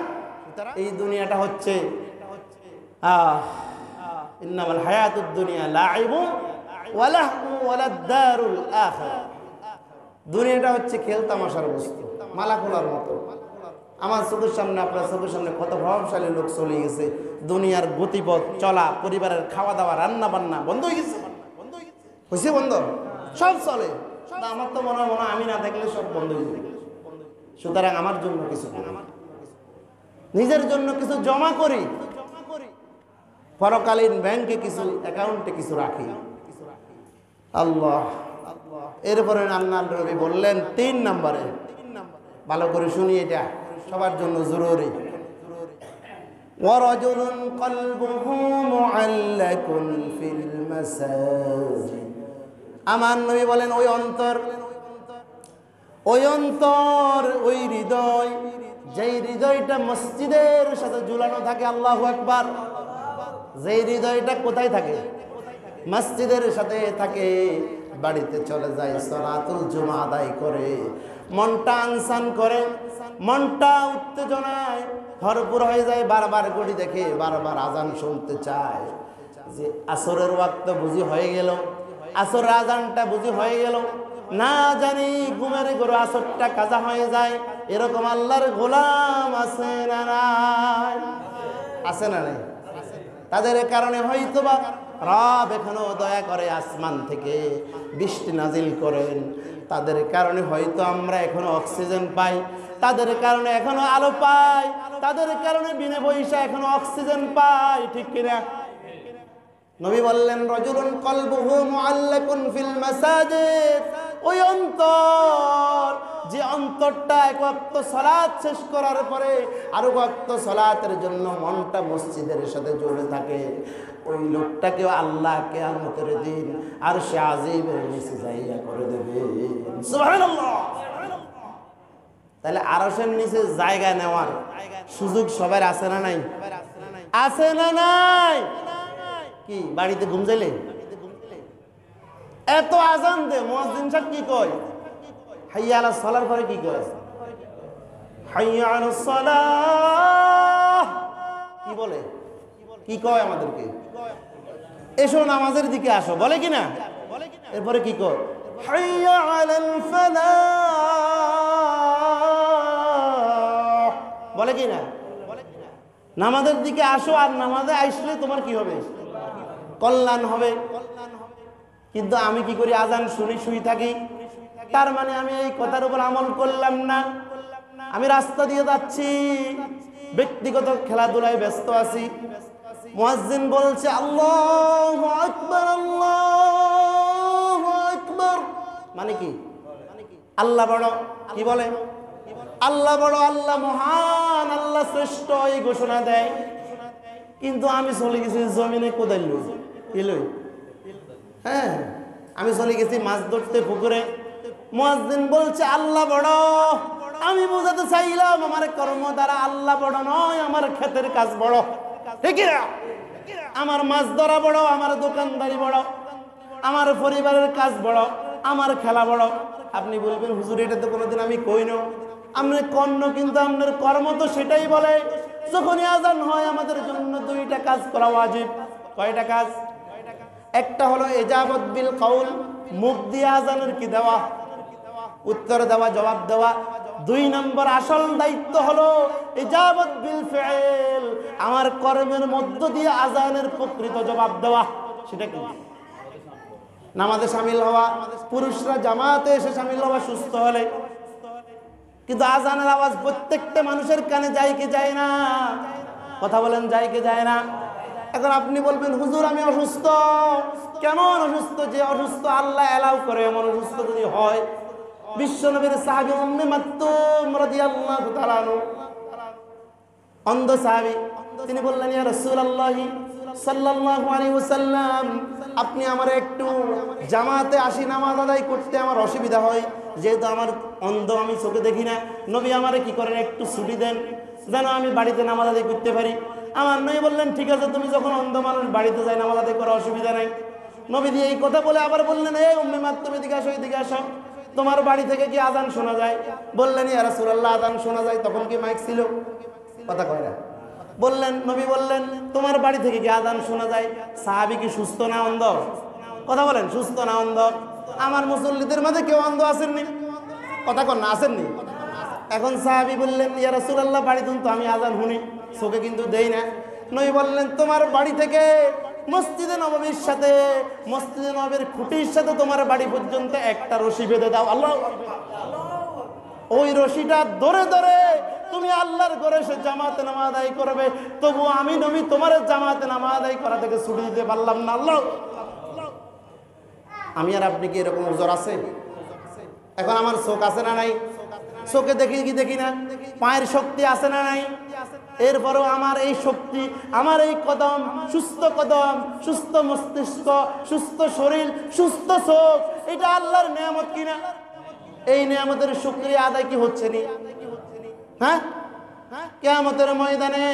এই দুনিয়াটা হচ্ছে ইন্নামাল হায়াতুদ দুনিয়া লাইবুন ওয়া লাহু ওয়া লাদ-দারুল আখিরা। দুনিয়াটা হচ্ছে খেলতামাশার বস্তু, মালাকুলার মতো। আমার চোখের সামনে, আপনার চোখের সামনে কত প্রভাবশালী লোক চলে গেছে। দুনিয়ার গতিপথ চলা, পরিবারের খাওয়া দাওয়া, রান্না বান্না বন্ধ হয়ে গেছে, হয়েছে বন্ধ, সব চলে। আমার তো মনে হয় আমি না থাকলে সব বন্ধ হয়ে যাবে। সুতরাং আমার জন্য কিছু, নিজের জন্য কিছু জমা করি, পরকালীন ব্যাংকে কিছু, অ্যাকাউন্টে কিছু রাখি। আল্লাহ, এরপরে আল্লাহর নবী বললেন 3 নম্বরে, ভালো করে শুনি, এটা সবার জন্য জরুরি। ওয়ারাজুলুন কলবুহু মুআল্লাকুন ফিল মাসাজিদ। আমার নবী বলেন ওই অন্তর, ওই হৃদয়, যেই হৃদয়টা মসজিদের সাথে ঝুলানো থাকে, আল্লাহু আকবার, যেই হৃদয়টা কোথায় থাকে? মসজিদের সাথে থাকে। বাড়িতে চলে যায়, সালাতুল জুমা আদায় করে, মনটা আনসান করে, মনটা উত্তেজনায় ভরপুর হয়ে যায়, বারবার ঘড়ি দেখে, বারবার আজান শুনতে চায়, যে আসরের ওয়াক্ত বুঝি হয়ে গেল, আসরের আজানটা বুঝি হয়ে গেল, না জানি ঘুমের ঘরে আসরটা কাজা হয়ে যায়। এরকম আল্লাহর গোলাম আছে না নাই? আছে না নাই? তাদের কারণে হয়তোবা রব এখনো দয়া করে আসমান থেকে বৃষ্টি নাজিল করেন, তাদের কারণে হয়তো আমরা এখনো অক্সিজেন পাই, তাদের কারণে এখনো আলো পাই, তাদের কারণে বিনা পয়সা এখনো অক্সিজেন পাই, ঠিক কিনা? নবী বললেন রাজুলুন কলবুহু মুআল্লাকুন ফিল মাসাজিদ। ওই অন্তর, যে অন্তরটা এক ওয়াক্ত সালাত শেষ করার পরে আরো ওয়াক্ত সালাতের জন্য মনটা মসজিদের সাথে জুড়ে থাকে, ওই লোকটাকে আল্লাহ কিয়ামতের দিন আরশে আজিমের নিচে জায়গা করে দেবে। সুবহানাল্লাহ। তাহলে আরশের নিচে জায়গা নেওয়ার সুযোগ সবার আছে না নাই? আছে না নাই? কি বাড়িতে ঘুম যাইলে এত আজান দে, মুয়াজ্জিন সাহেব কি কয়? হাইয়া আলাস সালার পরে কি কয়? হাইয়া আলাস সালাহ। কি বলে? কি কয় আমাদেরকে? এসো নামাজের দিকে আসো, বলে কি না? এরপরে কি কয়? হাইয়া আলাল ফালাহ, বলে কি না? নামাজের দিকে আসো, আর নামাজে আসলে তোমার কি হবে? কল্যাণ হবে। কিন্তু আমি কি করি? আজান শুনি শুই থাকি, তার মানে আমি এই কথার উপর আমল করলাম না। আমি রাস্তা দিয়ে যাচ্ছি, ব্যক্তিগত খেলাধুলায় ব্যস্ত আছি, মুয়াজ্জিন বলছে আল্লাহু আকবার, আল্লাহু আকবার, মানে কি? আল্লাহ বড়। কি বলে? আল্লাহ বড়, আল্লাহ মহান, আল্লাহ শ্রেষ্ঠ, এই ঘোষণা দেয়। কিন্তু আমি চলে গেছি জমিনে কোদাল লই, কি লই? হ্যাঁ, আমি চলে গেছি মাছ ধরতে পুকুরে। মুয়াজ্জিন বলছে আল্লাহ বড়। আমি বোঝাতে চাইলাম আমার কর্ম দ্বারা আল্লাহ বড় নয়, আমার ক্ষেতের কাজ বড়, ঠিক না? আমার মাছ ধরা বড়, আমার দোকানদারি বড়, আমার পরিবারের কাজ বড়, আমার খেলা বড়। আপনি বলবেন হুজুর এটা তো কোনোদিন আমি কই না। আপনি কর্ণ, কিন্তু আপনার কর্ম তো সেটাই বলে। যখনই আজান হয় আমাদের জন্য 2টা কাজ করা ওয়াজিব। কয়টা কাজ? একটা হলো ইজাবত বিল কাউল, মুখ দিয়ে আজানের কি দেওয়া, উত্তর দেওয়া, জবাব দেওয়া। 2 নম্বর আসল দায়িত্ব হলো ইজাবত বিল ফিল, আমার কর্মের মধ্য দিয়ে আজানের প্রকৃত জবাব দেওয়া। সেটা কি? নামাজে শামিল হওয়া, পুরুষরা জামাতে এসে শামিল হওয়া সুস্থ হলে। কিন্তু আজানের আওয়াজ প্রত্যেকটা মানুষের কানে যায় কি যায় না? কথা বলেন, যায় কি যায় না? এখন আপনি বলবেন হুজুর আমি অসুস্থ। কেমন অসুস্থ? যে অসুস্থ আল্লাহ এলাও করে এমন অসুস্থ যদি হয়। বিশ্বনবীর সাহাবী উম্মে মাকতুম রাদিয়াল্লাহু তাআলা আনহু, অন্ধ সাহাবী, তিনি বললেন ইয়া রাসূলুল্লাহ সাল্লাল্লাহু আলাইহি ওয়াসাল্লাম, আপনি আমার একটু জামাতে আসি নামাজ আদায় করতে আমার অসুবিধা হয়, যেহেতু আমার অন্ধ, আমি চোখে দেখি না। নবী আমারে কি করেন, একটু ছুটি দেন যেন আমি বাড়িতে নামাজ আদায় করতে পারি। আমার নবী বললেন ঠিক আছে, তুমি যখন অন্ধ মানুষ বাড়িতে যায় নামাজ আদায় করা অসুবিধা নাই। নবী দিয়ে এই কথা বলে আবার বললেন এই উম্মে মাকতুম এদিকে আসো, এদিকে আসো, তোমার বাড়ি থেকে কি আজান শোনা যায়? বললেন ইয়া রাসূলুল্লাহ আজান শোনা যায়। তখন কি মাইক ছিল? কথা কয় না। বললেন, নবী বললেন তোমার বাড়ি থেকে কি আজান শোনা যায়? সাহাবী কি সুস্থ না অন্ধ? কথা বলেন, সুস্থ না অন্ধ? আমার মুসল্লিদের মাঝে কেউ অন্ধ আসেননি? কথা কন না, আসেননি? এখন সাহাবী বললেন ইয়া রাসূলুল্লাহ বাড়িতে তো আমি আজান শুনি, চোখে কিন্তু দেই না। নবী বললেন তোমার বাড়ি থেকে মসজিদে নববীর সাথে, মসজিদে নববীর খুঁটির সাথে তোমার বাড়ি পর্যন্ত একটা রশি বেঁধে দাও। আল্লাহু আকবার। ওই রশিটা ধরে ধরে তুমি আল্লাহর ঘরে এসে জামাতে নামাজ আদায় করবে। তবু আমি নবী তোমার জামাতে নামাজ আদায় করা থেকে ছুটি দিতে পারলাম না। আল্লাহ, আমি আর আপনি কি এরকম ওজর আছে? এখন আমার চোখ আছে না নাই? চোখে দেখি কি দেখি না? পায়ের শক্তি আছে না নাই? এরপরেও আমার এই শক্তি, আমার এই কদম, সুস্থ মস্তিষ্ক, সুস্থ শরীর, সুস্থ চোখ, এটা আল্লাহর নিয়ামত কিনা? এই নিয়ামতের শুকরিয়া আদায় কি হচ্ছে নি? হ্যাঁ, কিয়ামতের ময়দানে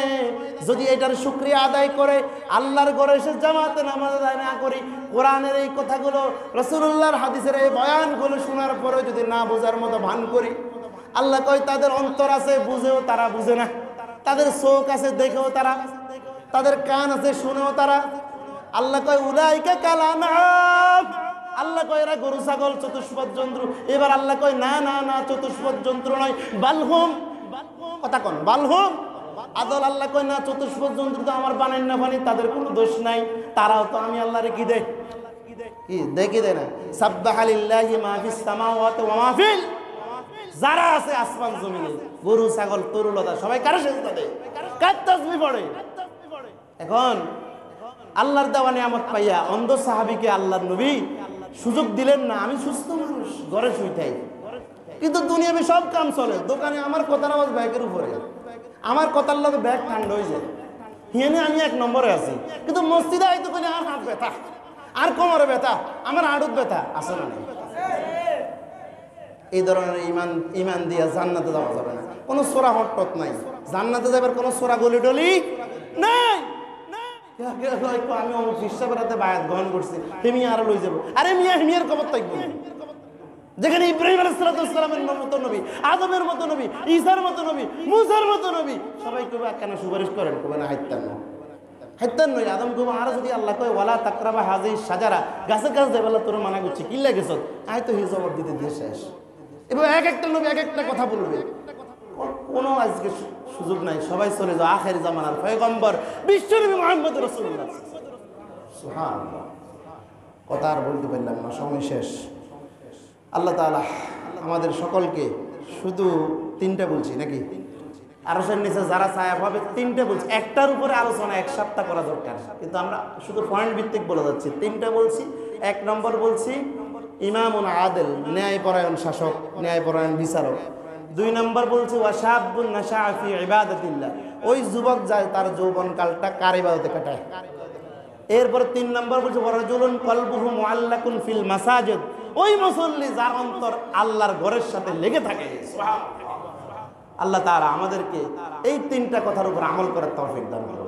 যদি এটার শুকরিয়া আদায় করে আল্লাহর ঘরে এসে জামাতে নামাজ আদায় না করি, কোরআনের এই কথাগুলো, রাসূলুল্লাহর হাদিসের এই বয়ানগুলো শোনার পরে যদি না বোঝার মতো ভান করি, আল্লাহ কয় তাদের অন্তর আছে বুঝেও তারা বুঝে না, তাদের চোখ আছে দেখেও তারা, তাদের কান আছে শুনেও তারা। আল্লাহ কয় উলাইকা কাল আনআম, আল্লাহ কয় এরা গরু ছাগল চতুষ্পদ জন্তু। এবার আল্লাহ কয় না না না, চতুষ্পদ জন্তু নয়, বালহুম, কথা কন, বালহুম আদল। আল্লাহ কয় না, চতুষ্পদ জন্তু তো আমার বানাই না বানি, তাদের কোনো দোষ নাই, তারাও তো আমি আল্লাহরে কি দেয়, কি দেখি দেয় না। সাব্বাহা লিল্লাহি মা ফিস সামাওয়াতি ওয়া মা ফিল, যারা আছে আসমান জমিনে, গরু ছাগল তরুলতা, সবাই কারে সেজদা দেয়, কার তাসবিহ পড়ে। এখন আল্লাহর দেওয়া নিয়ামত পাইয়া অন্ধ সাহাবীকে আল্লাহর নবী সুযোগ দিলেন না। আমি সুস্থ মানুষ, ঘরে শুইতাই, কিন্তু দুনিয়াবি সব কাম চলে। দোকানে আমার কথার আওয়াজ ব্যাগের উপরে, আমার কথার লগে ব্যাগ ঠান্ডা হয়ে যায়, হিয়ানে আমি 1 নম্বরে আছি। কিন্তু মসজিদে আইতে কোনে আর হাত ব্যথা, আর কোমরে ব্যথা, আমার আড়ুত ব্যথা আছে না? এই ধরনের ইমান দিয়া জান্নাতে যাওয়া যাবে না। কোনো সোরা হটটট নাই, জান্নাতে যাবার কোনো সোরা গলি টলি নাই। আমি অমুক খ্রিস্টা বেড়াতে বায়াত গ্রহণ করছি, হেমি আর লই যাবো। আরে মিয়া, হেমিয়ার খবর থাকবো, যেখানে ইব্রাহিম আলাইহিস সালামের মতো নবী, আদমের মতো নবী, ঈসার মতো নবী, মুসার মতো নবী, সবাই কবে কেন সুপারিশ করেন? কবে না হাইতান না, হাইতান নয়। আদম কবে আর যদি আল্লাহ কয় ওয়ালা তাকরাবা হাযিহি শাজারা, গাছের কাছে যাবেলা তোর মানা করছি, কি লাগেছ? আয় তো হিজবর দিতে দিয়ে শেষ। এবার এক একটা নবী এক একটা কথা বলবে, কোনো আজকে সুযোগ নাই। সবাই চলে যাও আখেরি জামানার পয়গম্বর বিশ্বনবী মুহাম্মদ রাসূলুল্লাহ। সুবহানাল্লাহ, কথা আর বলতে পারলাম না, সময় শেষ। আল্লাহ তাআলা আমাদের সকলকে, শুধু 3টা বলছি নাকি? আরশের নিচে যারা ছায়া পাবে 3টা বলছি, একটার উপরে আলোচনা 1 সপ্তাহ করা দরকার, কিন্তু আমরা শুধু পয়েন্ট ভিত্তিক বলে যাচ্ছি। 3টা বলছি। 1 নম্বর বলছি ইমামুন আদেল, ন্যায়পরায়ণ শাসক, ন্যায়পরায়ণ বিচারক। 2 নম্বর বলছি ওয়াশাবুন নাশাআ ফি ইবাদাতিল্লাহ, ওই যুবক যায় তার যৌবনকালটা কার ইবাদতে কাটায়। এরপর 3 নম্বর বলছি ওয়ারাজুলুন কলবুহু মুআল্লাকুন ফিল মাসাজিদ, ওই মুসল্লি যার অন্তর আল্লাহর ঘরের সাথে লেগে থাকে। সুবহানাল্লাহ। আল্লাহ তাআলা আমাদেরকে এই 3টা কথার উপর আমল করার তৌফিক দান করুন।